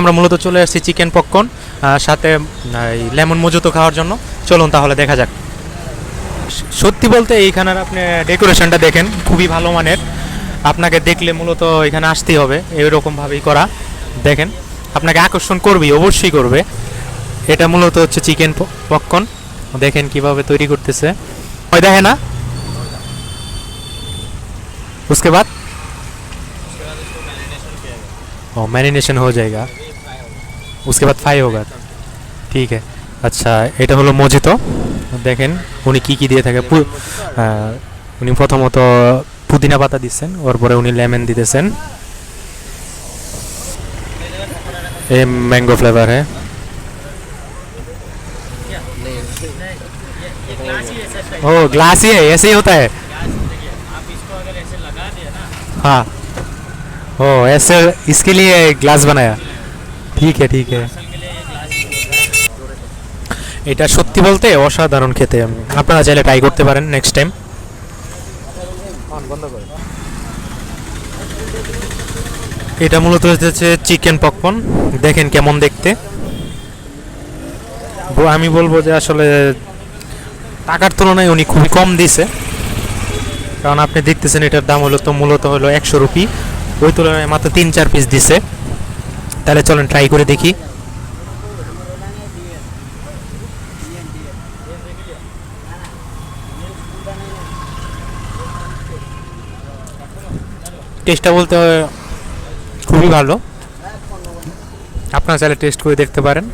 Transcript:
আমরা মূলত চলে আসছি চিকেন পপকর্ন সাথে লেমন মজুতো খাওয়ার জন্য। চলুন তাহলে দেখা যাক। সত্যি বলতে এইখানের আপনি ডেকোরেশনটা দেখেন, খুবই ভালো মানের। আপনাকে দেখলে মূলত এখানে আসতেই হবে, এরকমভাবেই করা। দেখেন, আপনাকে আকর্ষণ করবেই, অবশ্যই করবে। এটা মূলত হচ্ছে চিকেন পপকর্ন। দেখেন কিভাবে তৈরি করতেছে, ওই দেখে না। उसके बाद मैरिनेशन हो जाएगा, उसके बाद फ्राई होगा। ठीक है, আচ্ছা এটা হলো মজিতো। দেখেন উনি কি কি দিয়ে থাকে। উনি প্রথমত পুদিনা পাতা দিচ্ছেন, ওর পরে উনি লেমন দিতেছেন। ये मैंगो फ्लेवर है। ओ ग्लास ही है, ऐसे ही होता है। हाँ, ओ ऐसे इसके लिए ग्लास बनाया। ठीक है ठीक है। এটা সত্যি বলতে অসাধারণ খেতে, আপনারা চাইলে ট্রাই করতে পারেন নেক্সট টাইম। এটা মূলত হচ্ছে চিকেন পপকর্ন, দেখেন কেমন দেখতে। আমি বলবো যে আসলে টাকার তুলনায় উনি খুবই কম দিছে, কারণ আপনি দেখতেছেন এটার দাম হলো তো মূলত হলো 100 রুপি, ওই তুলনায় মাত্র 3-4 পিস দিছে। তাহলে চলেন ট্রাই করে দেখি। টেস্টটা বলতে খুবই ভালো, আপনারা চাইলে টেস্ট করে দেখতে পারেন।